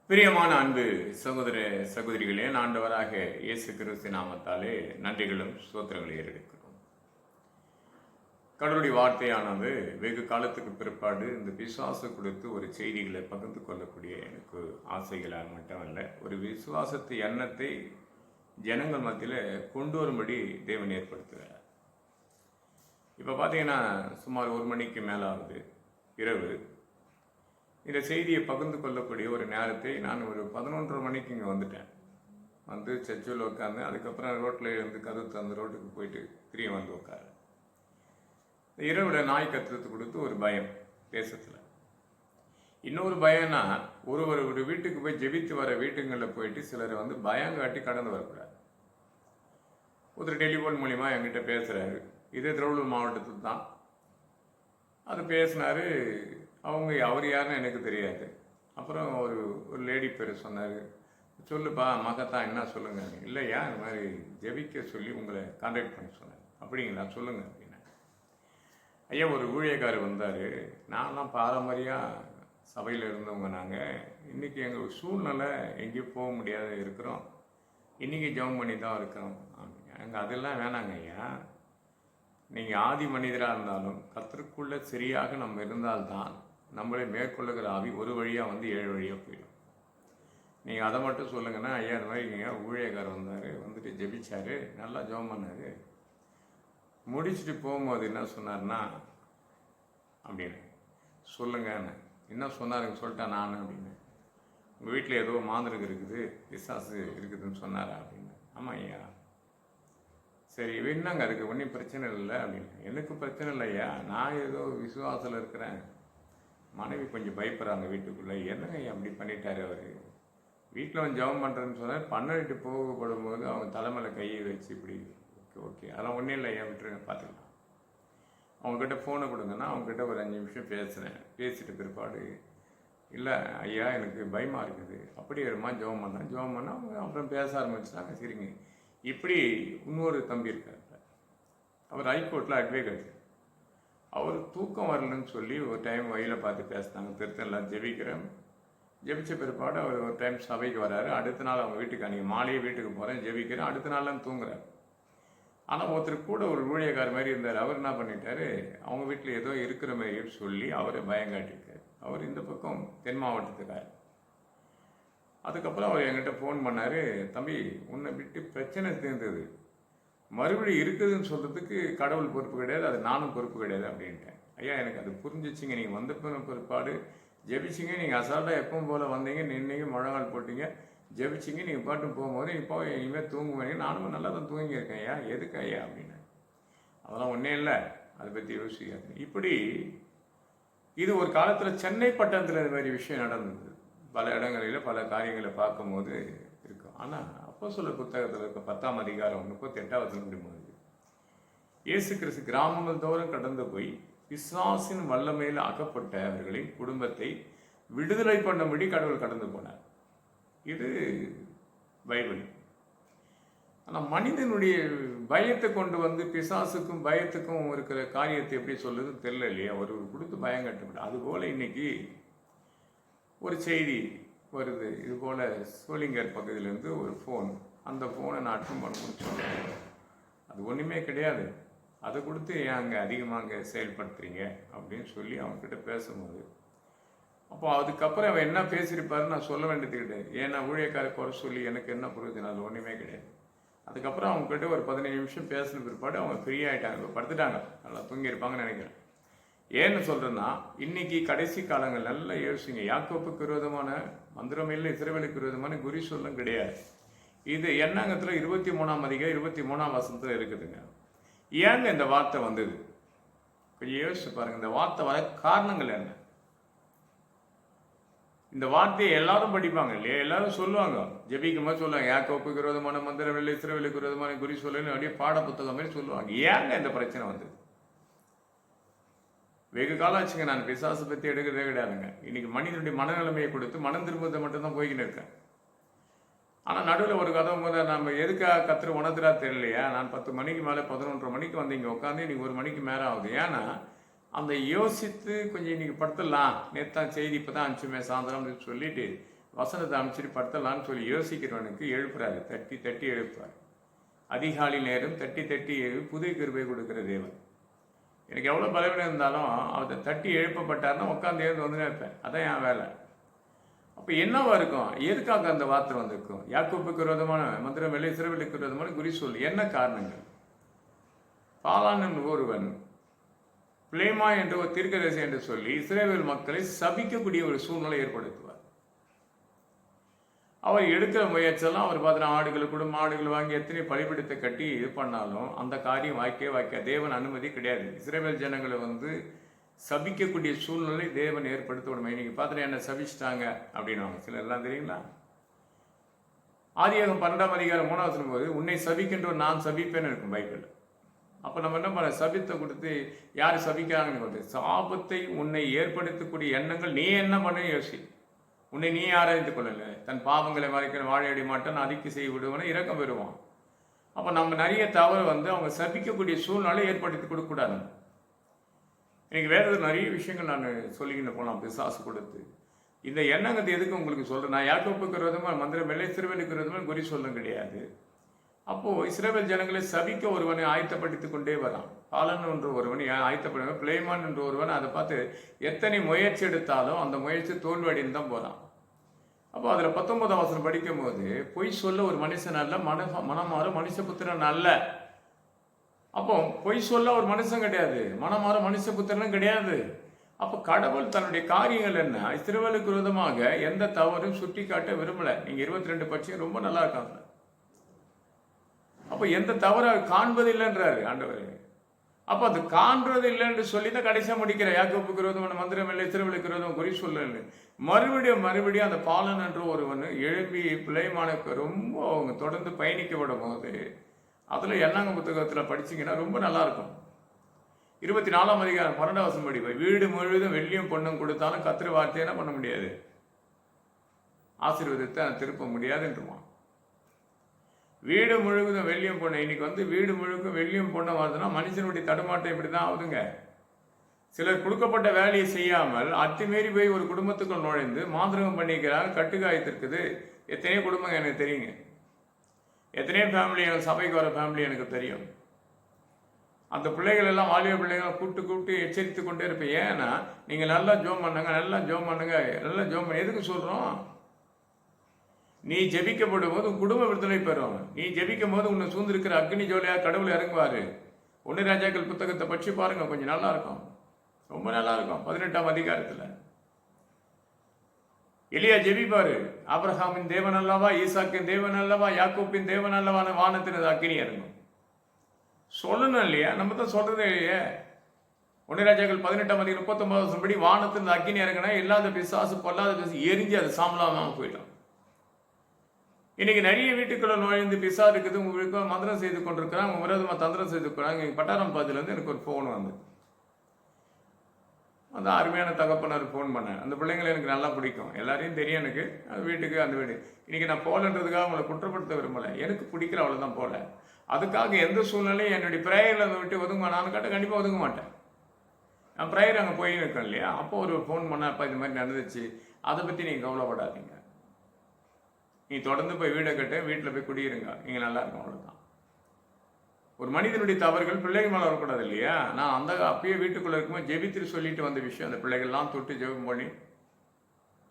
பிரியமான அன்பு சகோதர சகோதரிகளே, ஆண்டவராக இயேசு கிறிஸ்து நாமத்தாலே நன்றிகளும் ஸ்தோத்திரங்களை ஏறெடுக்கிறோம். கடவுளுடைய வார்த்தையானது வெகு காலத்துக்கு பிற்பாடு இந்த விசுவாச கொடுத்து ஒரு செய்திகளை பகிர்ந்து கொள்ளக்கூடிய எனக்கு ஆசைகளாக மட்டுமல்ல, ஒரு விசுவாசத்து எண்ணத்தை ஜனங்கள் மத்தியில் கொண்டு வரும்படி தேவன் ஏற்படுத்துகிறார். இப்போ பார்த்தீங்கன்னா சுமார் 1 மணிக்கு மேலாகுது இரவு. இந்த செய்தியை பகிர்ந்து கொள்ளக்கூடிய ஒரு நேரத்தை நான் ஒரு 11:30 மணிக்கு இங்கே வந்துட்டேன். வந்து சர்ச்சில் உட்காந்து அதுக்கப்புறம் ரோட்டில் இருந்து கதவு தந்து ரோட்டுக்கு போயிட்டு திரும்பி வந்து உட்காரு. இரவில் நாய் கத்துறது கொடுத்து ஒரு பயம் தேசத்தில். இன்னொரு பயம்னா ஒரு வீட்டுக்கு போய் ஜெபித்து வர வீட்டுங்களில் போயிட்டு சிலரை வந்து பயம் காட்டி கடந்து வரக்கூடாது. ஒருத்தர் டெலிஃபோன் மூலிமா என்கிட்ட பேசுகிறாரு. இதே திருவள்ளூர் மாவட்டத்தில் தான். அது பேசினார். அவர் யாருன்னு எனக்கு தெரியாது. அப்புறம் ஒரு லேடி பேர் சொன்னார். சொல்லுப்பா மகத்தான், என்ன சொல்லுங்க. இல்லையா, இந்த மாதிரி ஜெபிக்க சொல்லி உங்களை கான்டாக்ட் பண்ண சொன்னார். அப்படிங்களா, சொல்லுங்க அப்படின்னா. ஐயா, ஒரு ஊழியக்காரர் வந்தார். நான்லாம் பாரம்பரியாக சபையில் இருந்தவங்க. நாங்கள் இன்றைக்கி எங்கள் சூழ்நிலை எங்கேயும் போக முடியாத இருக்கிறோம். இன்றைக்கி ஜெபம் பண்ணி தான் இருக்கிறோம் அப்படிங்க. அங்கே அதெல்லாம் வேணாங்க ஐயா. நீங்கள் ஆதி மனிதராக இருந்தாலும் கர்த்தருக்குள்ளே சரியாக நம்ம இருந்தால்தான் நம்மளே மேற்கொள்ளுகிற ஆவி ஒரு வழியாக வந்து 7 வழியாக போயிடும். நீங்கள் அதை மட்டும் சொல்லுங்கன்னா, ஐயா இந்த மாதிரி இங்கே ஊழியக்காரர் வந்தார், வந்துட்டு ஜெபிச்சார், நல்லா ஜெபம் பண்ணார், முடிச்சுட்டு போகும்போது என்ன சொன்னார்னா அப்படின்னு சொல்லுங்கன்னு. என்ன சொன்னாருங்க சொல்லிட்டேன் நான் அப்படின்னு. உங்கள் வீட்டில் ஏதோ மாந்திரகம் இருக்குது, பிசாசு இருக்குதுன்னு சொன்னாரா அப்படின்னு. ஆமாம் ஐயா. சரி, என்னங்க அதுக்கு ஒன்றும் பிரச்சனை இல்லை அப்படின்னு. எனக்கு பிரச்சனை இல்லையா, நான் ஏதோ விசுவாசத்தில் இருக்கிறேன். மனைவி கொஞ்சம் பயப்படுறாங்க வீட்டுக்குள்ளே. என்னங்க அப்படி பண்ணிட்டாரு அவர். வீட்டில் வந்து ஜெபம் பண்ணுறேன்னு சொன்னார். பண்ணிட்டு போகப்படும் போது அவங்க தலைமையில் கையை வச்சு இப்படி. ஓகே அதெல்லாம் ஒன்றும் இல்லை ஐயா, விட்டுருங்க, பார்த்துக்கலாம். அவங்கக்கிட்ட ஃபோனை கொடுங்கன்னா அவங்கக்கிட்ட ஒரு 5 நிமிஷம் பேசுகிறேன். பேசிட்டு பிற்பாடு, இல்லை ஐயா எனக்கு பயமாக இருக்குது. அப்படி வருமா ஜெபம் பண்ணால் அவங்க அப்புறம் பேச ஆரம்பிச்சிட்டாங்க. சரிங்க. இப்படி இன்னொரு தம்பி இருக்கார். அவர் ஹைகோர்ட்டில் அட்வொகேட். அவர் தூக்கம் வரலன்னு சொல்லி ஒரு டைம் வழியில் பார்த்து பேசினாங்க. திருத்தெல்லாம் ஜெபிக்கிறேன். ஜெபிச்ச பிற்பாடு அவர் ஒரு டைம் சபைக்கு வராரு. அடுத்த நாள் அவங்க வீட்டுக்கு, அன்றைக்கி மாலையே வீட்டுக்கு போகிறேன், ஜெபிக்கிறேன். அடுத்த நாள்லாம் தூங்குறாரு. ஆனால் ஒருத்தர் கூட ஒரு ஊழியக்கார மாதிரி இருந்தார். அவர் என்ன பண்ணிட்டாரு, அவங்க வீட்டில் ஏதோ இருக்கிற மாதிரி சொல்லி அவரை பயம் காட்டியிருக்காரு. அவர் இந்த பக்கம் தென் மாவட்டத்துக்கார். அதுக்கப்புறம் அவர் என்கிட்ட ஃபோன் பண்ணார். தம்பி, உன்னை விட்டு பிரச்சனை தீர்ந்தது, மறுபடியும் இருக்குதுன்னு சொல்கிறதுக்கு கடவுள் பொறுப்பு கிடையாது, அது நானும் பொறுப்பு கிடையாது அப்படின்ட்டேன். ஐயா எனக்கு அது புரிஞ்சிச்சிங்க. நீங்கள் வந்த பிற்பாடு ஜெபிச்சிங்க. நீங்கள் அசால்ட்டாக எப்பவும் போல் வந்தீங்க, நின்னீங்க, முழங்கால் போட்டிங்க, ஜெபிச்சிங்க. நீங்கள் பாட்டு போகும்போது இப்போ இனிமேல் தூங்குவேன். நானும் நல்லா தான் தூங்கியிருக்கேன் ஐயா, எதுக்கு ஐயா அப்படின்னு. அதெல்லாம் ஒன்றே இல்லை, அதை பற்றி யோசிக்காது. இப்படி இது ஒரு காலத்தில் சென்னை பட்டணத்தில் இது மாதிரி விஷயம் நடந்தது. பல இடங்களில் பல காரியங்களை பார்க்கும்போது இருக்கும். ஆனால் அப்போஸ்தலர் புத்தகத்தில் இருக்க 10ஆம் அதிகாரம் 38வது முடியும்போது, இயேசு கிறிஸ்து கிராமங்கள் தோறும் கடந்து போய் பிசாசின் வல்லமையில் அகப்பட்ட அவர்களின் குடும்பத்தை விடுதலை பண்ணும்படி கடவுள் கடந்து போனார். இது பைபிள். ஆனால் மனிதனுடைய பயத்தை கொண்டு வந்து பிசாசுக்கும் பயத்துக்கும் இருக்கிற காரியத்தை எப்படி சொல்லுதுன்னு தெரியல இல்லையா. ஒரு கொடுத்து பயம் கட்டப்பட்டு. அதுபோல் இன்னைக்கு ஒரு செய்தி வருது. இதுபோல் சோளிங்கர் பகுதியிலேருந்து ஒரு ஃபோன். அந்த ஃபோனை நான் அட்டன் பண்ண முடிச்சோம். அது ஒன்றுமே கிடையாது. அதை கொடுத்து ஏன் அங்கே அதிகமாக அங்கே செயல்படுத்துறீங்க அப்படின்னு சொல்லி அவங்கக்கிட்ட பேசும்போது, அப்போ அதுக்கப்புறம் அவன் என்ன பேசியிருப்பாருன்னு நான் சொல்ல வேண்டியது கிடையாது. ஏன்னா ஊழியக்கார குறை சொல்லி எனக்கு என்ன பிரயோஜனம், அது ஒன்றுமே கிடையாது. அதுக்கப்புறம் அவங்கக்கிட்ட ஒரு 15 நிமிஷம் பேசின பிற்பாடு அவங்க ஃப்ரீ ஆகிட்டாங்க, படுத்துட்டாங்க, நல்லா தூங்கியிருப்பாங்கன்னு நினைக்கிறேன். ஏன்னு சொல்கிறேன்னா, இன்றைக்கி கடைசி காலங்கள் நல்லா யோசிங்க. யாக்கோப்புக்கு விரோதமான மந்திரம் இல்லை, இஸ்ரவேலுக்கு விரோதமான குறி சொல்லும் கிடையாது. இது எண்ணாங்கத்தில் 23ஆம் அதிகாரம் 23ஆம் வசனத்தில் இருக்குதுங்க. ஏங்க இந்த வார்த்தை வந்தது கொஞ்சம் யோசிச்சு பாருங்கள். இந்த வார்த்தை வர காரணங்கள் என்ன? இந்த வார்த்தையை எல்லாரும் படிப்பாங்க இல்லையா, எல்லாரும் சொல்லுவாங்க, ஜெபிக்கும் போது சொல்லுவாங்க, யாக்கோப்புக்கு விரோதமான மந்திரம் இல்லை, இஸ்ரவேலுக்கு விரோதமான குறி சொல்லன்னு அப்படியே பாட புத்தகம் மாதிரி சொல்லுவாங்க. ஏங்க இந்த பிரச்சனை வந்தது? வெகு காலம் ஆச்சுங்க நான் பிசாசை பற்றி எடுக்கிறதே கிடையாதுங்க. இன்னைக்கு மனிதனுடைய மனநிலைமையை கொடுத்து மனம் திரும்பத்தை மட்டும்தான் போய்கின்னு இருக்கேன். ஆனால் நடுவில் ஒரு கதை போது நம்ம எதுக்காக கத்துற உணர்த்துறா தெரியலையா. நான் 10 மணிக்கு மேலே 11:30 மணிக்கு வந்து இங்கே உட்காந்து இன்றைக்கி 1 மணிக்கு மேலே ஆகுது. ஏன்னா அந்த யோசித்து கொஞ்சம் இன்றைக்கி படுத்துடலாம், நேற்று தான் செய்தி இப்போ தான் அனுப்பிச்சுமே சாயந்தரம் சொல்லிட்டு வசனத்தை அமைச்சிட்டு படுத்தலான்னு சொல்லி யோசிக்கிறவனுக்கு எழுப்புறாரு, தட்டி தட்டி எழுப்புறாரு. அதிகாலை நேரம் தட்டி தட்டி புதிய கிருபை கொடுக்குற தேவன். எனக்கு எவ்வளோ பலவீனம் இருந்தாலும் அவரை தட்டி எழுப்பப்பட்டார்னா உட்காந்து எழுந்து வந்து இருப்பேன். அதான் என் வேலை. அப்போ என்னவா இருக்கும்? எதுக்காக அந்த வார்த்தை வந்திருக்கும்? யாக்கோப்புக்கு விரோதமான மந்திரம் இல்லை, இஸ்ரவேலுக்கு விரோதமான குறி சொல்லு. என்ன காரணங்கள்? பாலான் ஒருவன் பிளேமா என்ற ஒரு தீர்க்கதரிசி என்று சொல்லி இஸ்ரவேல் மக்களை சபிக்கக்கூடிய ஒரு சூழ்நிலை ஏற்படுத்துவார். அவர் எடுக்கிற முயற்சியெல்லாம் அவர் பார்த்தா ஆடுகள் கூட மாடுகள் வாங்கி எத்தனை பலிபிடித்தை கட்டி இது பண்ணாலும் அந்த காரியம் வாய்க்க தேவன் அனுமதி கிடையாது. இஸ்ரவேல் ஜனங்களை சபிக்கக்கூடிய சூழ்நிலை தேவன் ஏற்படுத்தணும். இன்னைக்கு பார்த்துட்டு என்ன சபிச்சிட்டாங்க அப்படின்வாங்க சிலர் எல்லாம், தெரியுங்களா? ஆதியாகமம் 12ஆம் அதிகாரம் 3ஆம் வசனம் போது உன்னை சபிக்கின்றோர் நான் சபிப்பேன்னு இருக்கும் பைபிள். அப்போ நம்ம என்ன பண்ண, சபித்தை கொடுத்து யார் சபிக்கிறாங்கன்னு சாபத்தை உன்னை ஏற்படுத்தக்கூடிய எண்ணங்கள் நீ என்ன பண்ண யோசி. உன்னை நீ ஆராய்ந்து கொள்ளல. தன் பாவங்களை மறைக்கிற வாழையடி மாட்டான் அதிக்கு செய்ய விடுவன இறக்கம் பெறுவான். அப்போ நம்ம நிறைய தவறு அவங்க சபிக்கக்கூடிய சூழ்நிலை ஏற்படுத்தி கொடுக்கக்கூடாது. இன்னைக்கு வேறு நிறைய விஷயங்கள் நான் சொல்லிக்கிட்டு போகலாம் பிசாசு கொடுத்து. இந்த எண்ணங்கள் எதுக்கு உங்களுக்கு சொல்கிறேன், நான் யாக்கோப்புக்கு விரோதமாக மந்திரம் இல்லை, இஸ்ரவேலுக்கு விரோதமாக குறி சொல்ல கிடையாது. அப்போது இஸ்ரவேல் ஜனங்களை சபிக்க ஒருவனை ஆயத்தப்படுத்தி கொண்டே வரான். பாலன் என்று ஒருவன் ஆயத்தப்படுவன், பிளேமான் என்று ஒருவன் அதை பார்த்து எத்தனை முயற்சி எடுத்தாலும் அந்த முயற்சி தோல்வடைந்து தான் போகிறான். அப்போ அதில் 19ஆம் வசனம் படிக்கும் போது பொய் சொல்ல ஒரு மனுஷன் அல்ல, மனமாறு மனுஷபுத்திரன் அல்ல. அப்போ பொய் சொல்ல ஒரு மனுஷன் கிடையாது, மனமாறு மனுஷபுத்திரனும் கிடையாது. அப்போ கடவுள் தன்னுடைய காரியங்கள் என்ன, இஸ்ரவேலுக்கு விரோதமாக எந்த தவறும் சுட்டி காட்ட விரும்பலை. நீங்கள் 22 பட்சம் ரொம்ப நல்லா இருக்காங்க. அப்போ எந்த தவறு காண்பதில்லைன்றாரு ஆண்டவர். அப்போ அது காண்றது இல்லைன்னு சொல்லி தான் கடைசியாக முடிக்கிற. யாக்கோப்புக்கு விரோதமான மந்திரம் இல்லை, இஸ்ரவேலுக்கு விரோதம் குறி சொல்லலை. மறுபடியும் அந்த பாலன் என்று ஒருவன் எழுப்பி பிள்ளைமானுக்கு ரொம்ப தொடர்ந்து பயணிக்க விடும் போது அதில் எண்ணாங்க புத்தகத்தில் படிச்சிங்கன்னா ரொம்ப நல்லாயிருக்கும். 24ஆம் அதிகாரம் 12ஆம் வசனம் படிப்பேன். வீடு முழுவதும் வெள்ளியும் பொண்ணும் கொடுத்தாலும் கத்திர வார்த்தை என்ன பண்ண முடியாது, ஆசீர்வாதத்தை திருப்ப முடியாதுன்றுவான். வீடு முழுவதும் வெள்ளியும் பொண்ணு. இன்னைக்கு வீடு முழுக்கும் வெள்ளியும் பொண்ணை வருதுன்னா மனுஷனுடைய தடுமாட்டம் இப்படி தான் ஆகுதுங்க. சிலர் கொடுக்கப்பட்ட வேலையை செய்யாமல் அத்துமீறி போய் ஒரு குடும்பத்துக்குள் நுழைந்து மாந்திரகம் பண்ணிக்கிறாங்க, கட்டுக்காயத்திருக்குது. எத்தனையோ குடும்பங்க எனக்கு தெரியுங்க, எத்தனையோ ஃபேமிலி, எனக்கு சபைக்கு வர ஃபேமிலி எனக்கு தெரியும். அந்த பிள்ளைகள் எல்லாம் வாலிப பிள்ளைகளை கூப்பிட்டு எச்சரித்து கொண்டே இருப்பேன். ஏன்னா நீங்கள் நல்லா ஜோம் பண்ணுங்க, நல்லா ஜோம் பண்ணுங்க, நல்லா ஜோம் பண்ண. எதுக்கு சொல்கிறோம்? நீ ஜெபிக்கப்படும் போது உன் குடும்ப விடுதலை பெறும். நீ ஜெபிக்கும் போது உன்னை சூழ்ந்திருக்கிற அக்னி ஜோலியாக கடவுள் இறங்குவார். 1 ராஜாக்கள் புத்தகத்தை பற்றி பாருங்க, கொஞ்சம் நல்லா இருக்கும், ரொம்ப நல்லா இருக்கும். 18ஆம் அதிகாரத்தில் எலியா ஜெபிப்பாரு. ஆபிரகாமின் தேவன் அல்லவா, ஈசாக்கின் தேவன் அல்லவா, யாக்கோப்பின் தேவன் அல்லவான வானத்தினது அக்னி இறங்கும். சொல்லணும் இல்லையா? நம்ம தான் சொல்றதே இல்லையே. 1 ராஜாக்கள் 18ஆம் அதிகாரம் 39 படி வானத்தின் அக்னி இறங்கினா இல்லாத பிசாசு பொல்லாத பிசாசு எரிஞ்சு அது சாம்பலாம போயிடும். இன்னைக்கு நிறைய வீட்டுக்குள்ள நுழைந்து பிசா இருக்குது, உங்களுக்கு மந்திரம் செய்து கொண்டிருக்கிறாங்க, உங்க விரோதமா தந்திரம் செய்து கொள்றாங்க. பட்டாரம் பாதியிலேருந்து எனக்கு ஒரு ஃபோன் வந்து, அந்த அருமையான தகப்பனார் ஃபோன் பண்ணேன். அந்த பிள்ளைங்களை எனக்கு நல்லா பிடிக்கும், எல்லாரையும் தெரியும் எனக்கு. அது வீட்டுக்கு அந்த வீடு இன்னைக்கு நான் போகலன்றதுக்காக அவங்களை குற்றப்படுத்த விரும்பலை. எனக்கு பிடிக்கிற அவ்வளோதான் போல. அதுக்காக எந்த சூழ்நிலையும் என்னுடைய ப்ரேயரில் அதை விட்டு ஒதுங்க நான் கேட்டால் கண்டிப்பாக ஒதுங்க மாட்டேன். நான் ப்ரேயர் அங்கே போய் இருக்கேன் இல்லையா? அப்போ ஒரு ஃபோன் பண்ண, அப்போ இந்த மாதிரி நடந்துச்சு, அதை பற்றி நீங்கள் கவலைப்படாதீங்க, நீ தொடர்ந்து போய் வீடை கட்ட, வீட்டில் போய் குடியிருங்க, நீங்கள் நல்லா இருக்கும், அவ்வளோதான். ஒரு மனிதனுடைய தவறுகள் பிள்ளைகள் மேலே வரக்கூடாது இல்லையா? நான் அப்பயே வீட்டுக்குள்ளே இருக்கும்போது ஜெபித்து சொல்லிட்டு வந்த விஷயம், அந்த பிள்ளைகள்லாம் தொட்டு ஜெபம் பண்ணி.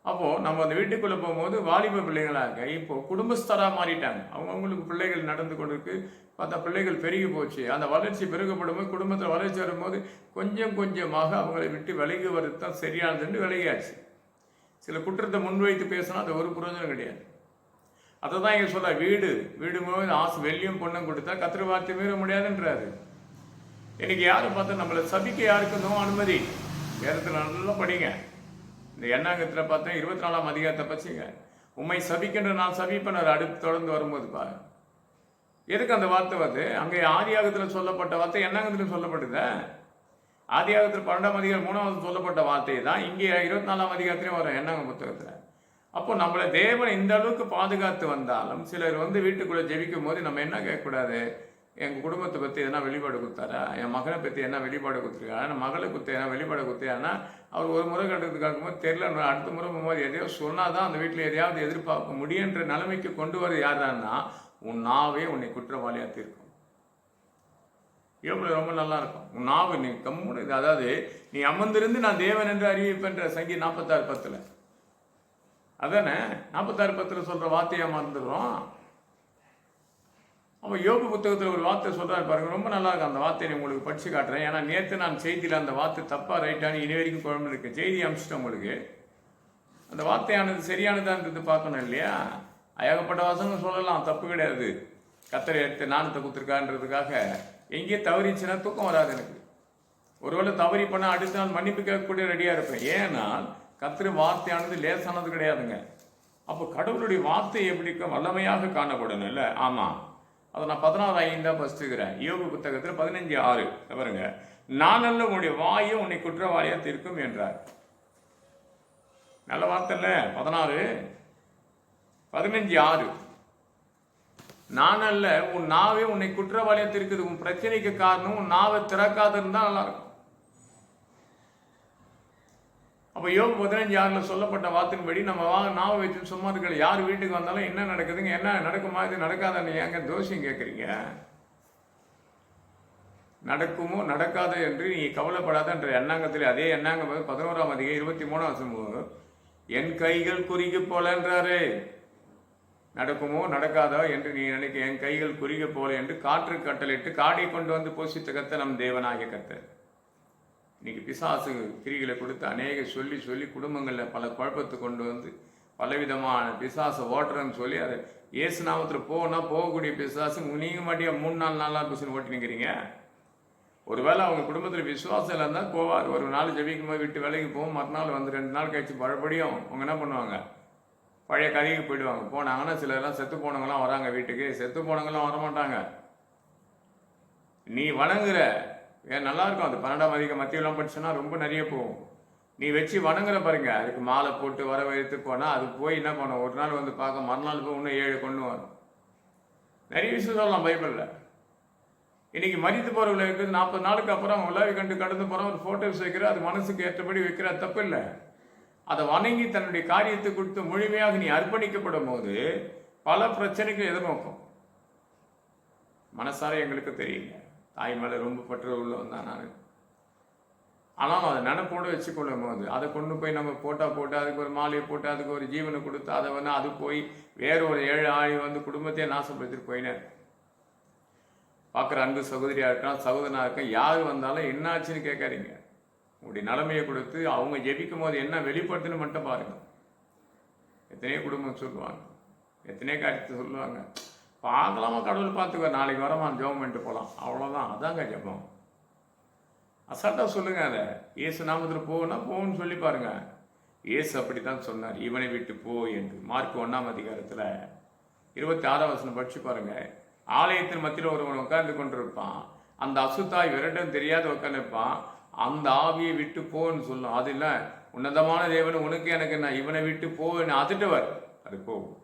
அப்போது நம்ம அந்த வீட்டுக்குள்ளே போகும்போது வாலிப பிள்ளைகளாக இப்போது குடும்பஸ்தராக மாறிட்டாங்க. அவங்களுக்கு பிள்ளைகள் நடந்து கொண்டிருக்கு. பார்த்தா பிள்ளைகள் பெருகி போச்சு. அந்த வளர்ச்சி பெருகப்படும் போது, குடும்பத்தில் வளர்ச்சி வரும்போது கொஞ்சம் கொஞ்சமாக அவங்களை விட்டு விலகி வருது தான் சரியானதுன்னு விலகியாச்சு. சில குற்றத்தை முன்வைத்து பேசினா அது ஒரு பிரயோஜனம் கிடையாது. அதை தான் இங்கே சொல்ல, வீடு முழுவதும் வெள்ளியும் பொண்ணும் கொடுத்தா கத்திர வார்த்தை மீற முடியாதுன்றாரு. இன்னைக்கு யாரும் பார்த்தா நம்மளை சபிக்க யாருக்கும் அனுமதி. வேதத்தில் நல்லா படிங்க. இந்த எண்ணாங்கத்தில் பார்த்தா 24ஆம் அதிகாரத்தை பச்சுங்க. உண்மை சபிக்கின்ற நான் சபிப்பேன் அடுத்து தொடர்ந்து வரும்போது பாரு. எதுக்கு அந்த வார்த்தை வருது? அங்கே ஆதியாகத்தில் சொல்லப்பட்ட வார்த்தை எண்ணாங்கத்திலும் சொல்லப்பட்டது. ஆதியாகத்தில் 12ஆம் அதிகாரம் 3ஆவது சொல்லப்பட்ட வார்த்தை தான் இங்கே 24ஆம் அதிகாரத்திலையும் வரும் எண்ணாங்க புத்தகத்தில். அப்போ நம்மளை தேவன் இந்த அளவுக்கு பாதுகாத்து வந்தாலும் சிலர் வீட்டுக்குள்ளே ஜெபிக்கும் போது நம்ம என்ன கேட்கக்கூடாது? எங்கள் குடும்பத்தை பற்றி எதனா வெளிப்பாடு கொடுத்தாரா, என் மகனை பற்றி என்ன வெளிப்பாடு கொடுத்துருக்காரு, என் மகளை குத்து என்ன வெளிப்பாடு கொடுத்தாருன்னா, அவர் ஒரு முறை கட்டுறதுக்கு கேட்கும்போது தெரியல, அடுத்த முறை போகும்போது எதையோ சொன்னால் தான் அந்த வீட்டில் எதையாவது எதிர்பார்க்க முடியுன்ற நிலைமைக்கு கொண்டு வர யாரான்னா உன் நாவே உன்னை குற்றவாளியாக தீர்க்கும். யோபுல ரொம்ப நல்லா இருக்கும். உன் நாவு நீ கம்முன்னு, அதாவது நீ அமர்ந்திருந்து நான் தேவன் என்று அறிவிப்பென்ற சங்கீதம் 46:10. அதானே 46:10 சொல்ற வார்த்தையா மறந்துடுறோம். அப்போ யோபு புத்தகத்தில் ஒரு வார்த்தை சொல்றாரு பாருங்க, ரொம்ப நல்லா இருக்கும். அந்த வார்த்தையை உங்களுக்கு படிச்சு காட்டுறேன். ஏன்னா நேற்று நான் செய்தியில் அந்த வார்த்தை தப்பா ரைட்டானு இனி வரைக்கும் குழம்பு இருக்கு. செய்தி அமிச்சிட்டேன் உங்களுக்கு. அந்த வார்த்தையானது சரியானதான்றது பார்க்கணும் இல்லையா? ஏகப்பட்ட வாசகம் சொல்லலாம், தப்பு கிடையாது. கத்தரை எடுத்து நாணத்தை கொடுத்துருக்கான்றதுக்காக எங்கேயும் தவறிச்சுன்னா தூக்கம் வராது எனக்கு. ஒருவேளை தவறி பண்ணால் அடுத்த நாள் மன்னிப்பு கேட்கக்கூடிய ரெடியாக இருப்பேன். ஏன்னா கத்திர வார்த்தையானது லேசானது கிடையாதுங்க. அப்போ கடவுளுடைய வார்த்தை எப்படி வல்லமையாக காணப்படணும் இல்லை? ஆமாம், அதை நான் 16:5 பசிச்சுக்கிறேன். யோபு புத்தகத்தில் 15:6 பாருங்க, நான் உன்னுடைய வாயும் உன்னை குற்றவாளியாக தீர்க்கும் என்றார். நல்ல வார்த்தை இல்லை? 16:15:6 நான் அல்ல, உன் நாவே உன்னை குற்றவாளியாக தீர்க்குது. உன் பிரச்சனைக்கு காரணம் உன் நாவை திறக்காது இருந்தா நல்லா இருக்கும். அப்போ யோபு 15:6 சொல்லப்பட்ட வார்த்தையின்படி நம்ம நாவை வச்சு சும்மா இருக்கிற யார் வீட்டுக்கு வந்தாலும் என்ன நடக்குதுங்க, என்ன நடக்குமா, இது நடக்காதான்னு ஏங்க தோஷம் கேட்குறீங்க? நடக்குமோ நடக்காத என்று நீ கவலைப்படாத என்ற எண்ணாங்கத்தில் அதே எண்ணாங்க 11ஆம் அதிகாரம் 23 என் கைகள் குறுகி போலன்றாரு. நடக்குமோ நடக்காதோ என்று நீ நினைக்க, என் கைகள் குறுக போல என்று காற்று கட்டளிட்டு காடை கொண்டு வந்து போஷித்த கத்த நம் தேவனாகிய கர்த்தர். இன்னைக்கு பிசாசு கிரிகளை கொடுத்து அநேக சொல்லி சொல்லி குடும்பங்களில் பல குழப்பத்தை கொண்டு வந்து பலவிதமான பிசாசை ஓட்டுறன்னு சொல்லி அதை இயேசு நாமத்தில் போகக்கூடிய பிசாசு நீங்கள் மாட்டியா 3-4 நாளாக பிசுன்னு ஓட்டி நிற்கிறீங்க. ஒருவேளை அவங்க குடும்பத்தில் விசுவாசம் இருந்தால் போவார். ஒரு நாள் ஜெபிக்கும் போது விட்டு வேலைக்கு போகும், மறுநாள் வந்து 2 நாள் கழிச்சு மறுபடியும் அவங்க என்ன பண்ணுவாங்க, பழைய கதைக்கு போயிடுவாங்க. போனாங்கன்னா சிலர்லாம் செத்து போனவங்களாம் வராங்க வீட்டுக்கு, செத்து போனவங்களாம் வரமாட்டாங்க. நீ வணங்குற ஏன் நல்லா இருக்கும். அது 12ஆம் அதிகாரம் மத்தியெல்லாம் படிச்சுன்னா ரொம்ப நிறைய போகும். நீ வச்சு வணங்குற பாருங்க, அதுக்கு மாலை போட்டு வரவேற்று போனால் அது போய் என்ன பண்ணும், ஒரு நாள் வந்து பார்க்க மறுநாள் போய் இன்னும் 7 கொண்டு வரும். நிறைய விஷயம் சொல்லலாம் பைபிளில். இன்னைக்கு மரித்து போறவங்களை இருக்குது, 40 நாளுக்கு அப்புறம் உலாவி கண்டு கடந்து போகிறோம், ஒரு ஃபோட்டோஸ் வைக்கிற, அது மனசுக்கு ஏற்றபடி வைக்கிற, தப்பு இல்லை. அதை வணங்கி தன்னுடைய காரியத்தை கொடுத்து முழுமையாக நீ அர்ப்பணிக்கப்படும் போது பல பிரச்சனைகள் எதிர்நோக்கும். மனசார எங்களுக்கு தெரியுங்க, தாய் மேலே ரொம்ப பற்று உள்ளவன் தான் நான். ஆனாலும் அதை நினைப்போடு வச்சுக்கொள்ளும் போது அதை கொண்டு போய் நம்ம போட்டு அதுக்கு ஒரு மாலையை போட்டு அதுக்கு ஒரு ஜீவனை கொடுத்து அதை வந்து அது போய் வேற ஒரு 7 ஆள் வந்து குடும்பத்தையே நாசப்படுத்திட்டு போயினேன். பார்க்குற அன்பு சகோதரியாக இருக்கலாம், சகோதரனாக இருக்கலாம், யார் வந்தாலும் என்னாச்சுன்னு கேட்காதீங்க. உங்களுடைய நிலைமையை கொடுத்து அவங்க ஜெபிக்கும் போது என்ன வெளிப்படுத்துன்னு மட்டும் பாருங்க. எத்தனையோ குடும்பம் சொல்லுவாங்க, எத்தனையோ காரியத்தை சொல்லுவாங்க, பார்க்கலாமா கடவுள் பார்த்துக்குவார், நாளைக்கு வரமா ஜெபம் பண்ணிட்டு போகலாம், அவ்வளோதான். அதாங்க ஜெபம். அசால்ட்டாக சொல்லுங்க. அதை இயேசு நாமத்தில் போகணும்னு சொல்லி பாருங்க. இயேசு அப்படித்தான் சொன்னார், இவனை விட்டு போ என்று. மார்க் 1ஆம் அதிகாரத்தில் 26ஆம் வசனம் படிச்சு பாருங்க. ஆலயத்தின் மத்தியில் ஒருவன் உட்கார்ந்து கொண்டிருப்பான், அந்த அசுத்தாய் விரட்டம் தெரியாத உட்காந்துருப்பான், அந்த ஆவியை விட்டு போன்னு சொல்லும். அது இல்லை, உன்னதமான தேவன் உனக்கு எனக்கு என்ன, இவனை விட்டு போன்னு அதுட்டவர், அது போகும்.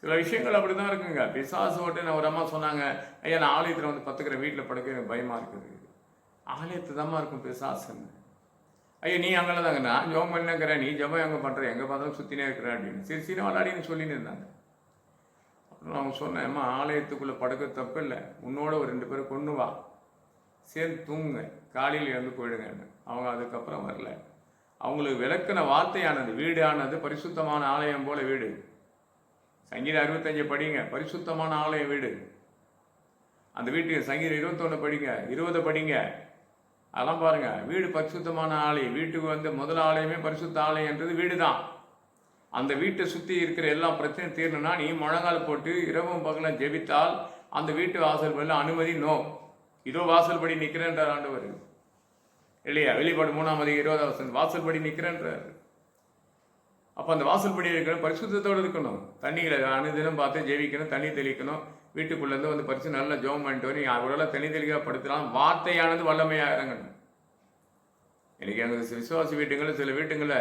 சில விஷயங்கள் அப்படிதான் இருக்குங்க. பிசாசு ஓட்டு நான் ஒரு அம்மா சொன்னாங்க, ஐயா நான் ஆலயத்தில் வந்து பத்துக்கிற வீட்டில் படுக்க எனக்கு பயமா இருக்குது. ஆலயத்து தாம்மா இருக்கும் பிசாசுன்னு. ஐயா நீ அங்கே தாங்க, நான் ஜெபம் பண்ணிக்கிறேன், நீ ஜெபம் எங்கே பண்ணுற, எங்கே பார்த்தாலும் சுற்றினே இருக்கிறேன் அப்படின்னு சரி சீன விளாடின்னு சொல்லின்னு இருந்தாங்க. அப்புறம் அவங்க சொன்னேன், அம்மா ஆலயத்துக்குள்ளே படுக்க தப்பு இல்லை, உன்னோட ஒரு 2 பேரை கொண்டு வா, சேர்ந்து தூங்குங்க, காலையில் எழுந்து போயிடுங்கன்னு. அவங்க அதுக்கப்புறம் வரல. அவங்களுக்கு விளக்கின வார்த்தையானது, வீடு ஆனது பரிசுத்தமான ஆலயம் போல வீடு. சங்கீதம் 65 படிங்க, பரிசுத்தமான ஆலயம் வீடு. அந்த வீட்டுக்கு சங்கீதம் 21 படிங்க, 20 படிங்க, அதெல்லாம் பாருங்க. வீடு பரிசுத்தமான ஆலயம். வீட்டுக்கு வந்து முதல் ஆலயமே பரிசுத்த ஆலயன்றது வீடு தான். அந்த வீட்டை சுற்றி இருக்கிற எல்லா பிரச்சனையும் தீரணும்னா நீ முழங்கால் போட்டு இரவும் பகலும் ஜெபித்தால் அந்த வீட்டு வாசல் படி அனுமதி நோ. இதோ வாசல் படி நிற்கிறேன்றார் ஆண்டவர் இல்லையா? வெளிப்பாடு 3ஆம் அதிகாரம் 20ஆம் வசனம், வாசல் படி நிற்கிறேன்றார். அப்போ அந்த வாசல் படி இருக்கணும், பரிசுத்தத்தோடு இருக்கணும். தண்ணிகளை அனுதினம் பார்த்து ஜெபிக்கணும், தண்ணி தெளிக்கணும். வீட்டுக்குள்ளேருந்து வந்து பரிசு நல்லா ஜெபம் பண்ணிட்டு வரும். அவரோட தண்ணி தெளிக்கப்படுத்தலாம். வார்த்தையானது வல்லமையாக இறங்கணும். எனக்கு எங்கள் விசுவாசி வீட்டுங்களில் சில வீட்டுங்களில்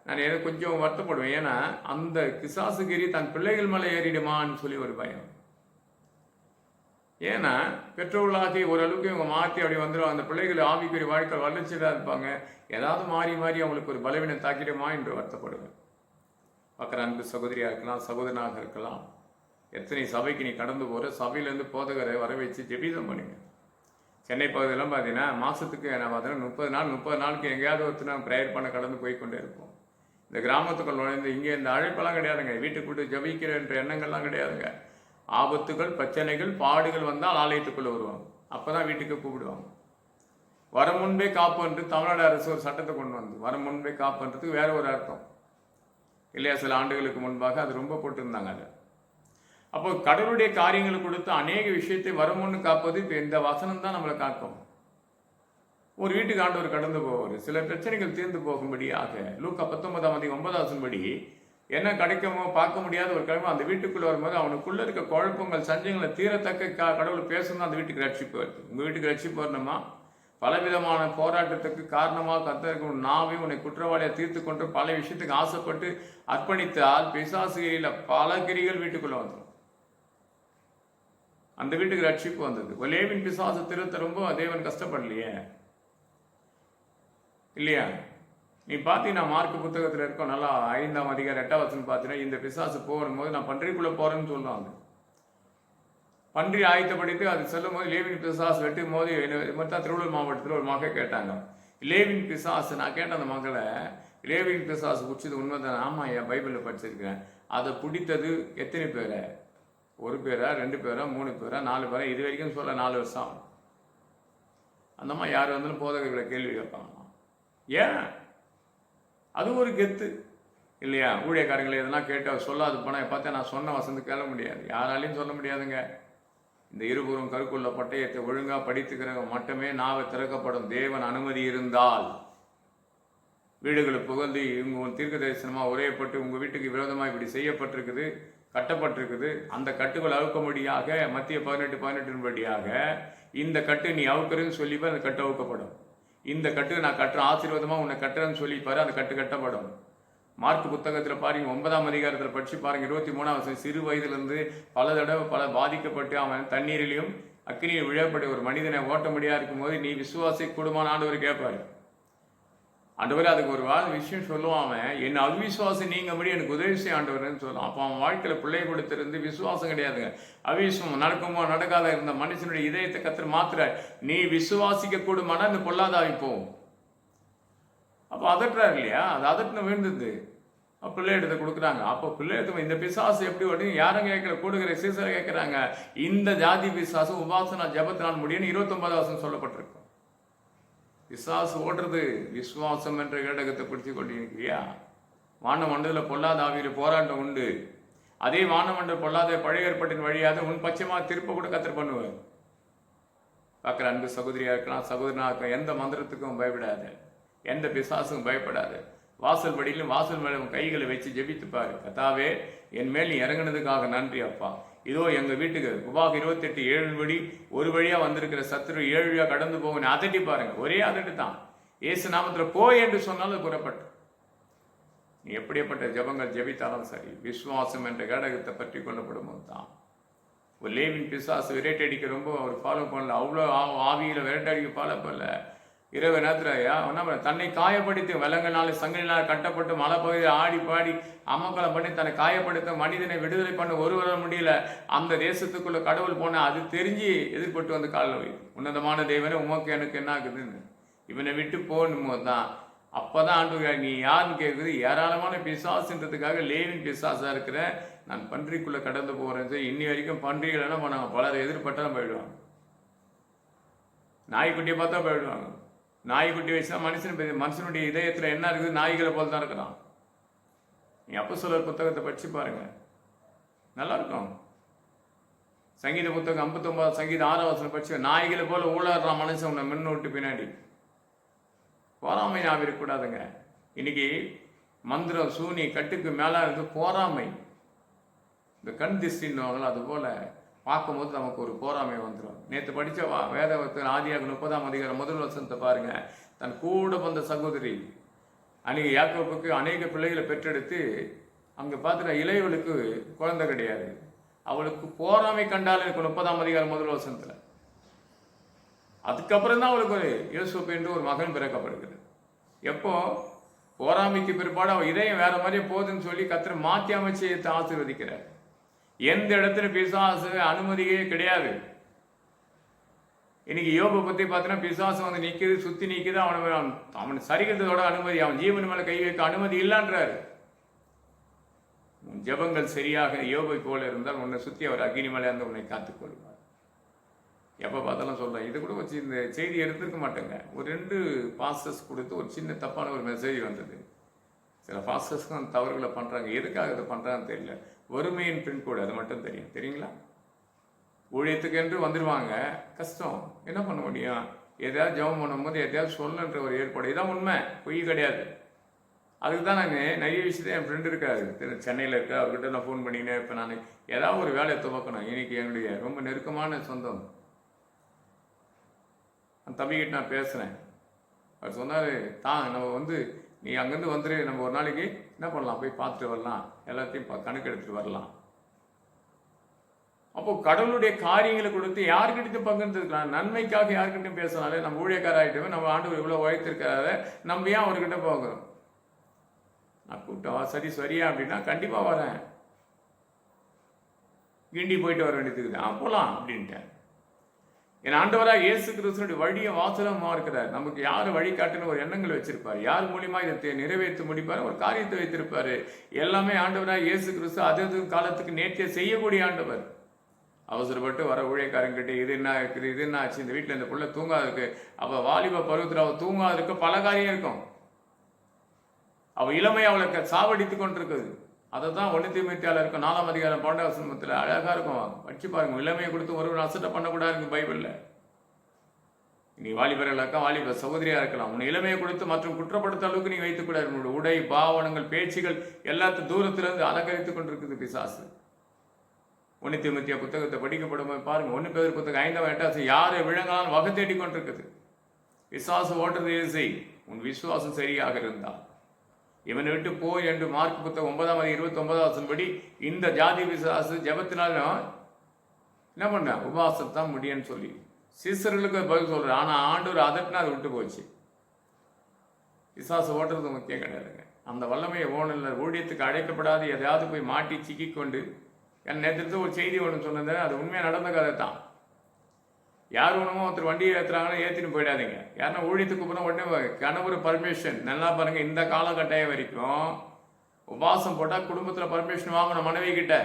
நான் எனக்கு கொஞ்சம் வருத்தப்படுவேன். ஏன்னா அந்த பிசாசுகிரி தன் பிள்ளைகள் மேலே ஏறிடுமான்னு சொல்லி ஒரு பயம். ஏன்னா பெற்றோர்களாகி ஓரளவுக்கு இவங்க மாற்றி அப்படி வந்துடும். அந்த பிள்ளைகள் ஆவிக்குரிய வாழ்க்கை வளர்ச்சியாக இருப்பாங்க. ஏதாவது மாறி மாறி அவங்களுக்கு ஒரு பலவீனம் தாக்கிடுமா என்று வருத்தப்படுவேன். பார்க்குற அன்பு சகோதரியாக இருக்கலாம், சகோதரனாக இருக்கலாம். எத்தனை சபைக்கு நீ கடந்து போகிற, சபையிலேருந்து போதகரை வர வச்சு ஜெபிதம் பண்ணுங்க. சென்னை பகுதியெல்லாம் பார்த்தீங்கன்னா மாதத்துக்கு என்ன பார்த்தீங்கன்னா 30 நாளுக்கு எங்கேயாவது ஒருத்தர் நம்ம ப்ரேயர் பண்ண கடந்து போய்கொண்டே இருப்போம். இந்த கிராமத்துக்குள் நுழைந்து இங்கே இந்த அழைப்பெல்லாம் கிடையாதுங்க. வீட்டுக்குள்ளே ஜபிக்கிற என்ற எண்ணங்கள்லாம் கிடையாதுங்க. ஆபத்துகள், பிரச்சனைகள், பாடுகள் வந்தால் ஆலயத்துக்குள்ளே வருவாங்க. அப்போ தான் வீட்டுக்கு கூப்பிடுவாங்க. வர முன்பே காப்பு என்று தமிழ்நாடு அரசு ஒரு சட்டத்தை கொண்டு வந்து, வர முன்பே காப்புன்றதுக்கு வேற ஒரு அர்த்தம் இல்லையா? சில ஆண்டுகளுக்கு முன்பாக அது ரொம்ப போட்டிருந்தாங்க. அதை அப்போ கடவுளுடைய காரியங்களை கொடுத்து அநேக விஷயத்தை வருமுன்னு காப்பது இப்போ இந்த வசனம் தான் நம்மளை காக்கும். ஒரு வீட்டுக்கு ஆண்டவர் கடந்து போவார். சில பிரச்சனைகள் தீர்ந்து போகும்படியாக லூக்கா 19:9 படி என்ன கிடைக்குமோ பார்க்க முடியாத ஒரு கிழமை அந்த வீட்டுக்குள்ள வரும்போது அவனுக்குள்ள இருக்க குழப்பங்கள், சஞ்சயங்களை தீரத்தக்க கடவுள் பேசணும். அந்த வீட்டுக்கு ரட்சிப்பு வருது. உங்க வீட்டுக்கு ரட்சிப்பு வரணுமா? பலவிதமான போராட்டத்துக்கு காரணமாக கர்த்தருக்கு நாவையும் உன்னை குற்றவாளியை தீர்த்து கொண்டு பல விஷயத்துக்கு ஆசைப்பட்டு அர்ப்பணித்தால் பிசாசுகளில் பல கிரிகள் வீட்டுக்குள்ள வந்துடும். அந்த வீட்டுக்கு ரட்சிப்பு வந்தது. லேவியின் பிசாசு திருத்த ரொம்ப தேவன் கஷ்டப்படலையே இல்லையா? நீ பார்த்தீங்கன்னா மார்க் புத்தகத்தில் இருக்கோம், நல்லா 5ஆம் அதிகாரம் 8ஆம் வசனம் பார்த்தீங்கன்னா இந்த பிசாசு போகும்போது நான் பன்றிக்குள்ளே போகிறேன்னு சொல்லுவாங்க. பன்றி ஆயத்தப்படுத்தி அது செல்லும் போது லேவின் பிசாசு வெட்டும் போது மட்டும் திருவள்ளூர் மாவட்டத்தில் ஒரு மகள் கேட்டாங்க, லேவின் பிசாசு. நான் கேட்டேன் அந்த மகளை, லேவின் பிசாசு பிடிச்சது உண்மைதான். ஆமாம், என் பைபிளில் படிச்சிருக்கிறேன். அதை பிடித்தது எத்தனை பேரை? 1 பேரா, 2 பேரா, 3 பேரா, 4 பேரா? இது வரைக்கும் சொல்ல 4 வருஷம் ஆகும். அந்தம்மா யார் வந்தாலும் போதகர்களை கேள்வி கேட்பாங்க. ஏன்? அது ஒரு கெத்து இல்லையா? ஊழியக்காரங்களை எதெல்லாம் கேட்டு சொல்லாது போனால் பார்த்தா நான் சொன்ன வசந்து கேள முடியாது, யாராலையும் சொல்ல முடியாதுங்க. இந்த இருபுறம் கருக்குள்ள பட்டயத்தை ஒழுங்காக படித்துக்கிறவங்க மட்டுமே நாவை திறக்கப்படும். தேவன் அனுமதி இருந்தால் வீடுகளை புகழ்ந்து இவங்க தீர்க்க தரிசனமாக உரையப்பட்டு உங்கள் வீட்டுக்கு விரோதமாக இப்படி செய்யப்பட்டிருக்குது, கட்டப்பட்டிருக்குது, அந்த கட்டுகள் அவுக்கும்படியாக மத்திய 18 படியாக இந்த கட்டு நீ அவுக்குறன்னு சொல்லிப்பார், அந்த கட்டு அவுக்கப்படும். இந்த கட்டு நான் கட்டுறேன், ஆசீர்வாதமாக உன்னை கட்டுறேன்னு சொல்லிப்பாரு, அந்த கட்டு கட்டப்படும். மார்க் புத்தகத்தில் பாருங்க, 9ஆம் அதிகாரத்தில் படித்து பாருங்க, 23ஆம் வசனம். சிறு வயதிலிருந்து பல தடவை பாதிக்கப்பட்டு அவன் தண்ணீரிலையும் அக்கினியில் விழப்பட்ட ஒரு மனிதனை ஓட்ட முடியாது இருக்கும்போது நீ விசுவாசி கூடுமான ஆண்டவர் கேட்பாரு. ஆண்டவர் அதுக்கு ஒரு விஷயம் சொல்லுவான். அவன் என் அவிசுவாசம் நீங்கபடி எனக்கு உதவி செய்ய ஆண்டவர்னு சொல்லுவான். அப்போ அவன் வாழ்க்கையில் பிள்ளை கொடுத்திருந்து விசுவாசம் கிடையாதுங்க. அவிசுவம் நடக்குமோ நடக்காத இருந்த மனுஷனுடைய இதயத்தை கத்திர மாத்திர நீ விசுவாசிக்க கூடுமானா இந்த பொல்லாதாவி போகும். அப்போ அதட்டுறாரு இல்லையா? அது அதட்டுன விழுந்தது. பிள்ளை எடுத்து கொடுக்குறாங்க. அப்போ பிள்ளை எடுத்து இந்த பிசாசு எப்படி வரும்? யாரும் கேட்கல, கூடுகிற சீசரை கேட்குறாங்க. இந்த ஜாதி பிசாசு உபாசனா ஜபத்தினால் முடியும்னு 29ஆம் வசனம் சொல்லப்பட்டிருக்கும். பிசாசு ஓடுறது விசுவாசம் என்ற கேடகத்தை பிடிச்சு கொண்டிருக்கிறியா? வானமண்டலத்தில் பொல்லாத ஆவியில் போராட்டம் உண்டு. அதே வானமண்டல பொல்லாத பழைய ஏற்பாட்டின் வழியாக உன் பட்சமாக திருப்ப கூட கத்தர் பண்ணுவார். பார்க்குற அன்பு சகோதரியாக இருக்கலாம், சகோதரனாக இருக்கலாம், எந்த மந்திரத்துக்கும் பயப்படாது, எந்த பிசாசுக்கும் பயப்படாது. வாசல் படியிலும் வாசல் மேலே கைகளை வச்சு ஜெபித்துப்பாரு. கத்தாவே, என் மேல் நீ இறங்கினதுக்காக நன்றி அப்பா. இதோ எங்கள் வீட்டுக்கு உபாகம் 28:7 படி ஒரு வழியாக வந்திருக்கிற சத்துரு 7 வழியாக கடந்து போகணும். அதட்டி பாருங்க, ஒரே அதட்டு தான். இயேசு நாமத்தில் போய் என்று சொன்னாலும் கூறப்பட்டு நீ எப்படிப்பட்ட ஜபங்கள் ஜெபித்தாலும் சரி, விசுவாசம் என்ற கேடகத்தை பற்றி கொள்ளப்படும் போது தான். ஒரு லேவின் பிசாசு விரட்டடிக்க ரொம்ப அவர் ஃபாலோ பண்ணல. அவ்வளோ ஆவியில் விரட்டடிக்க ஃபாலோ பண்ணல. இரவு நேரத்தில் தன்னை காயப்படுத்தி விலங்குனால சங்கினால் கட்டப்பட்டு மலை பகுதியில் ஆடி பாடி அமக்கலம் பண்ணி தன்னை காயப்படுத்த மனிதனை விடுதலை பண்ண ஒருவர முடியல. அந்த தேசத்துக்குள்ள கடவுள் போன அது தெரிஞ்சு எதிர்பட்டு வந்து காலில் வை, உன்னதமான தேவனே உமக்கு எனக்கு என்ன ஆகுதுன்னு இவனை விட்டு போகணும் போது தான். அப்போதான் ஆண்டு நீ யாருன்னு கேட்குது. ஏராளமான பிசாசுன்றதுக்காக லேவின் பிசாசாக இருக்கிற நான் பன்றிக்குள்ளே கடந்து போகிறேன். இன்னி வரைக்கும் பன்றிகள் என்ன பண்ணாங்க? பலரை எதிர்பட்டாலும் போயிடுவாங்க. நாய்க்குட்டியை பார்த்தா போயிடுவாங்க. நாய்க்குட்டி வச்சுதான் மனுஷனுடைய இதயத்தில் என்ன இருக்குது? நாய்களை போல் தான் இருக்கிறான். நீ அப்போஸ்தலர் புத்தகத்தை படிச்சு பாருங்க, நல்லா இருக்கும். சங்கீத புத்தகம் 59 சங்கீதம் 6ஆம் வசனம் படிச்சு, நாய்களை போல ஊழறான் மனுஷன் உன்னை முன்னோட்டு பின்னாடி. போராமை ஞாபகம் இருக்கக்கூடாதுங்க. இன்னைக்கு மந்திரம் சூனி கட்டுக்கு மேலே இருந்து போராமை, இந்த கண் திஷ்டின்னுவாங்களோ அது போல பார்க்கும்போது நமக்கு ஒரு போராமை வந்துடும். நேற்று படித்த வேதத்தில் ஆதியாகமம் 30ஆம் அதிகாரம் 1 வசனத்தை பாருங்க. தன் கூட வந்த சகோதரி அன்னைக்கு யாக்கோபுக்கு அநேக பிள்ளைகளை பெற்றெடுத்து அங்கே பார்த்துட்ட இளையவளுக்கு குழந்தை கிடையாது. அவளுக்கு போராமை கண்டால் எனக்கு 30ஆம் அதிகாரம் முதல் வசனத்துல. அதுக்கப்புறம் தான் அவளுக்கு ஒரு யோசேப்பு என்று ஒரு மகன் பிறக்கப்படுகிறது. எப்போ போராமைக்கு பிற்பாடு அவள் இதயம் வேற மாதிரியே போகுதுன்னு சொல்லி கர்த்தர் மாற்றி அமைச்சு ஆசீர்வதிக்கிறார். எந்த இடத்துல பிசாசு அனுமதியே கிடையாது. இன்னைக்கு யோபை பத்தி பார்த்தீங்கன்னா பிசாசு வந்து நிற்குது, சுத்தி நிற்குது. அவன் சரிகிறதோட அனுமதி, அவன் ஜீவன் மேல கை வைக்க அனுமதி இல்லைன்றாரு. உன் ஜெபங்கள் சரியாக யோபை போல இருந்தால் உன்னை சுத்தி அவர் அக்னி மேலே இருந்து உன்னை காத்துக்கொள்வார். எப்போ பார்த்தாலும் சொல்றேன். இது கூட வச்சு இந்த செய்தி எடுத்துக்க மாட்டேங்க. ஒரு 2 பாஸ்டர்ஸ் கொடுத்து ஒரு சின்ன தப்பான ஒரு மெசேஜ் வந்தது. சில பாஸ்டர்ஸ்க்கும் அந்த தவறுகளை பண்றாங்க. எதுக்காக இதை பண்றாங்கன்னு தெரியல. வறுமையின் பின்கோடு அது மட்டும் தெரியும். தெரியுங்களா? ஊழியத்துக்கு என்று வந்துடுவாங்க, கஷ்டம், என்ன பண்ண முடியும்? எதையாவது ஜெபம் பண்ணும்போது எதையாவது சொல்லன்ற ஒரு ஏற்பாடு. இதான் உண்மை, பொய் கிடையாது. அதுக்கு தான் நாங்கள் நிறைய விஷயத்தை என் ஃப்ரெண்டு இருக்காரு சென்னையில் இருக்க, அவர்கிட்ட நான் ஃபோன் பண்ணினேன். இப்போ நான் ஏதாவது ஒரு வேலையை துவக்கணும். இன்னைக்கு என்னுடைய ரொம்ப நெருக்கமான சொந்தம் அந்த தம்பிக்கிட்ட நான் பேசுகிறேன். அவர் சொன்னார், தான் நம்ம வந்து நீ அங்கேருந்து வந்துரு, நம்ம ஒரு நாளைக்கு என்ன பண்ணலாம், போய் பார்த்துட்டு வரலாம், எல்லாத்தையும் கணக்கு எடுத்துகிட்டு வரலாம். அப்போ கடவுளுடைய காரியங்களை கொடுத்து யாருக்கிட்ட பகிர்ந்துருக்கலாம், நன்மைக்காக யாருக்கிட்டையும் பேசினாலே நம்ம ஊழியக்காராயிட்டவே நம்ம ஆண்டவர் இவ்வளோ உழைத்திருக்காத நம்ம ஏன் அவர்கிட்ட போகிறோம்? நான் கூப்பிட்டேன், சரியா அப்படின்னா கண்டிப்பாக வரேன், கிண்டி போயிட்டு வர வேண்டியதுக்கு போகலாம் அப்படின்ட்டேன். என் ஆண்டவராக இயேசு கிறிஸ்துனுடைய வழியை வாசலமாக இருக்கிறார். நமக்கு யார் வழிகாட்டுன்னு ஒரு எண்ணங்கள் வச்சிருப்பார், யார் மூலியமா இதை நிறைவேற்றி முடிப்பார், ஒரு காரியத்தை வைத்திருப்பாரு. எல்லாமே ஆண்டவராக இயேசு கிறிஸ்து அது காலத்துக்கு நேர்த்தியை செய்யக்கூடிய ஆண்டவர். அவசரப்பட்டு வர ஊழியக்காரங்கிட்ட இது என்ன இருக்குது, இது என்ன ஆச்சு, இந்த வீட்டில் இந்த பிள்ளை தூங்காதுக்கு, அவள் வாலிப பருவத்தில் அவள் தூங்காதுக்கு பல காரியம் இருக்கும். அவள் இளமை அவளை சாவடித்து கொண்டிருக்குது. அதை தான் 1 தீமோத்தேயுல இருக்கும் 4ஆம் அதிகாரம் 12ஆம் வசனத்தில் அழகா இருக்கும், படிச்சு பாருங்க. இளமையை கொடுத்து ஒருவர் அசட்டை பண்ணக்கூடாது பைபிள்ல. நீ வாலிபர்களாக்கா வாலிப சகோதரியா இருக்கலாம், உன் இளமையை கொடுத்து மற்றும் குற்றப்படுத்த அளவுக்கு நீ வைத்துக் கூடாது. உன்னோட உடை, பாவனங்கள், பேச்சுகள் எல்லாத்தையும் தூரத்திலிருந்து அலங்கரித்துக் கொண்டிருக்குது பிசாசு. 1 தீமோத்தேயு புத்தகத்தை படிக்கப்படும் பாருங்க. 1 பேதுரு புத்தகம் 5ஆம் 8ஆம் யாரை விழுங்காலும் வகை தேடி கொண்டிருக்குது. விசுவாசம் ஓட்டுறது இசை, உன் விசுவாசம் சரியாக இருந்தால் இவனை விட்டு போய் என்று மார்க் புத்தகம் 9ஆம் 29ஆம் படி இந்த ஜாதி விசுவாசு ஜபத்தினாலும் என்ன பண்ண உபவாசம் தான் முடியும்னு சொல்லி சீசர்களுக்கு பதில் சொல்ற. ஆனா ஆண்டவர் அதட்டினா அது விட்டு போச்சு. விசுவாசம் ஓட்டுறது முக்கியம் கிடையாதுங்க. அந்த வல்லமையை ஓனல்ல ஊழியத்துக்கு அழைக்கப்படாது எதையாவது போய் மாட்டி சிக்கிக்கொண்டு என் நேரத்தில் ஒரு செய்தி ஒன்று சொன்னது, அது உண்மையாக நடந்த கதை தான். யார் ஒன்றுமோ ஒருத்தர் வண்டியை ஏற்றுறாங்கன்னா ஏற்றின்னு போயிடாதீங்க. யாருன்னா ஊழியத்துக்கு போனால் உடனே கணவர் பர்மிஷன். நல்லா பாருங்க, இந்த காலகட்டாயம் வரைக்கும் உபவாசம் போட்டால் குடும்பத்தில் பர்மிஷன் வாங்கணும். மனைவி கிட்ட,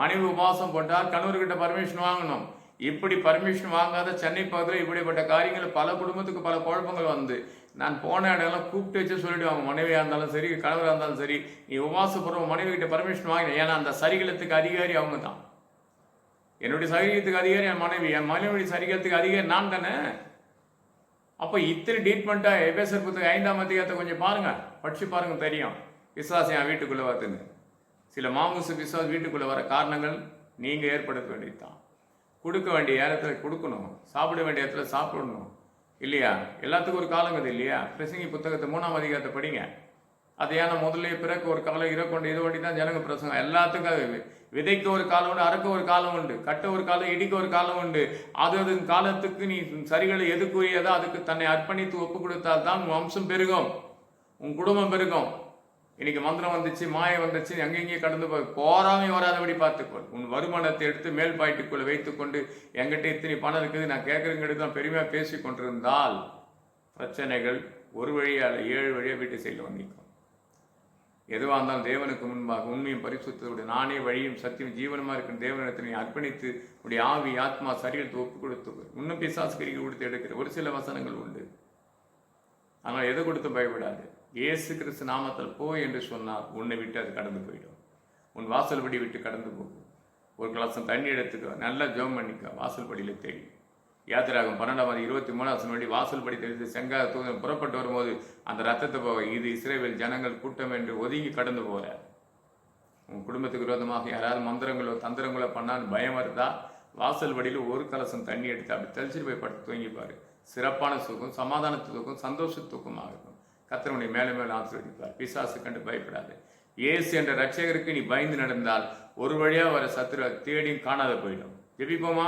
மனைவி உபவாசம் போட்டால் கணவர்கிட்ட பர்மிஷன் வாங்கணும். இப்படி பர்மிஷன் வாங்காத சென்னை பகுதியில் இப்படிப்பட்ட காரியங்கள் பல குடும்பத்துக்கு பல குழப்பங்கள் வந்து, நான் போன இடம்லாம் கூப்பிட்டு வச்சு சொல்லிடுவாங்க. மனைவியாக இருந்தாலும் சரி, கணவராக இருந்தாலும் சரி, நீ உபவாசம் போடுற மனைவி கிட்ட பர்மிஷன் வாங்கினேன். ஏன்னா அந்த சரிகளத்துக்கு அதிகாரி அவங்க தான். என்னுடைய சரிகத்துக்கு அதிகாரி என் மனைவி, என் மனைவியுடைய சரிகத்துக்கு அதிகாரி நான் தானே. அப்போ இத்தனை ட்ரீட்மெண்ட்டா எபேசர் புத்தகம் 5ஆம் அதிகாரத்தை கொஞ்சம் பாருங்க, படிச்சு பாருங்க, தெரியும் விசுவாசம் என் வீட்டுக்குள்ள வருதுன்னு. சில மாமுசு விசுவாசம் வீட்டுக்குள்ள வர காரணங்கள் நீங்க ஏற்படுத்த வேண்டியதுதான். கொடுக்க வேண்டிய இடத்துல கொடுக்கணும், சாப்பிட வேண்டிய இடத்துல சாப்பிடணும் இல்லையா? எல்லாத்துக்கும் ஒரு காலங்குது இல்லையா? பிரசங்கி புத்தகத்தை 3ஆம் அதிகாரத்தை படிங்க. அது ஏன்னா முதல்ல பிறகு ஒரு காலம் இறக்கொண்டு இது வண்டி தான் ஜனங்க பிரசங்கம். எல்லாத்துக்கும் விதைக்க ஒரு காலம் உண்டு, அறுக்க ஒரு காலம் உண்டு, கட்ட ஒரு காலம், இடிக்க ஒரு காலம் உண்டு. அது காலத்துக்கு நீ சரிகளை எதுக்குரியதோ அதுக்கு தன்னை அர்ப்பணித்து ஒப்பு கொடுத்தால் தான் உன் வம்சம் பெருகும், உன் குடும்பம் பெருகும். இன்னைக்கு மந்திரம் வந்துச்சு, மாயம் வந்துச்சு, எங்கெங்கே கடந்து போராமை வராதபடி பார்த்துக்கொள். உன் வருமானத்தை எடுத்து மேல் பாயிட்டுக்குள்ள வைத்துக்கொண்டு எங்கிட்ட இத்தனை பணம் இருக்குது நான் கேட்குறேங்கிறது தான் பெருமையாக பேசி கொண்டிருந்தால் பிரச்சனைகள் ஒரு வழியால் 7 வழியாக வீட்டு சைடில் வந்திருக்கும். எதுவாக இருந்தாலும் தேவனுக்கு முன்பாக உண்மையும் பரிசுத்தோடு நானே வழியும் சத்தியம் ஜீவனமாக இருக்கிற தேவனிடத்தை அர்ப்பணித்து உடைய ஆவி ஆத்மா சரீரத்தை ஒப்பு கொடுத்து இன்னும் பிசாசுக்கு கொடுத்து எடுக்கிற ஒரு சில வசனங்கள் உண்டு. ஆனால் எதை கொடுத்து பயப்படாது. இயேசு கிறிஸ்து நாமத்தில் போ என்று சொன்னால் உன்னை விட்டு அது கடந்து போயிடும். உன் வாசல் படி விட்டு கடந்து போகும். ஒரு கிளாஸம் தண்ணி எடுத்துக்க, நல்லா ஜெபம் பண்ணிக்க, வாசல் படியில் தேடி. யாத்திராகும் 12ஆம் 23ஆம் படி வாசல் படி தெரிந்து செங்காத தூதன் புறப்பட்டு வரும்போது அந்த ரத்தத்தை போக இது இஸ்ரவேல் ஜனங்கள் கூட்டம் என்று ஒதுங்கி கடந்து போகிற. உன் குடும்பத்துக்கு விரோதமாக யாராவது மந்திரங்களோ தந்திரங்களோ பண்ணான்னு பயம் வருதா, வாசல் படியில் ஒரு கலசம் தண்ணி எடுத்து அப்படி தெளிச்சிட்டு போய் படுத்து தூங்கிப்பாரு. சிறப்பான சுகம், சமாதானத்துக்கும் சந்தோஷத்துக்குமாக இருக்கும். கர்த்தர் உன்னை மேலே மேலே ஆசீர்வதிப்பார். பிசாசு கண்டு பயப்படாது. இயேசு என்ற ரட்சகருக்கு நீ பயந்து நடந்தால் ஒரு வழியாக வர சத்துரு தேடியும் காணாத போயிடும். ஜெபிப்போமா?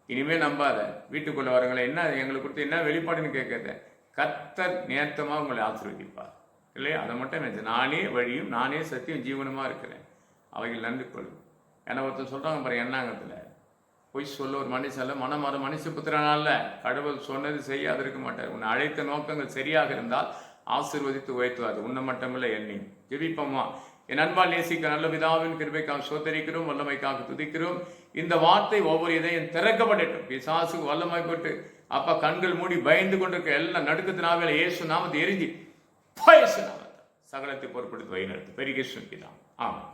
இனிமேல் நம்பாத. வீட்டுக்குள்ளே வரவங்களை என்ன எங்களுக்கு கொடுத்து என்ன வெளிப்பாடுன்னு கேட்காத. கர்த்தர் நேர்த்தமாக உங்களை ஆசீர்வதிப்பார் இல்லையா? அதை மட்டும் நினைச்சு, நானே வழியும் நானே சத்தியம் ஜீவனமாக இருக்கிறேன், அவைகள் நன்றி கொள்ளும். ஏன்னா ஒருத்தர் சொல்கிறாங்க பாரு எண்ணாங்கத்தில், பொய் சொல்ல ஒரு மனுஷன் மனமாற மனுஷ புத்திரனால கடவுள் சொன்னது செய்யாது இருக்க மாட்டார். உன்னை அழைத்த நோக்கங்கள் சரியாக இருந்தால் ஆசீர்வதித்து உயர்த்துவார், உன்னை மட்டுமில்லை எண்ணி. ஜெபிப்போமா? என் அன்பால் நேசிக்க நல்ல பிதாவின் கிருபைக்காக சோதரிக்கிறோம், வல்லமைக்காக துதிக்கிறோம். இந்த வார்த்தை ஒவ்வொரு இதையும் திறக்கப்படட்டும். பிசாசுக்கு வல்லமை போட்டு அப்பா கண்கள் மூடி பயந்து கொண்டிருக்க எல்லாம் நடுக்கத்தினாவே இயேசு நாமத்தை எரிஞ்சு சகலத்தை பொறுப்படுத்தி வழிநடத்து. பெரிய கிருஷ்ணன் பிதா. ஆமாம்.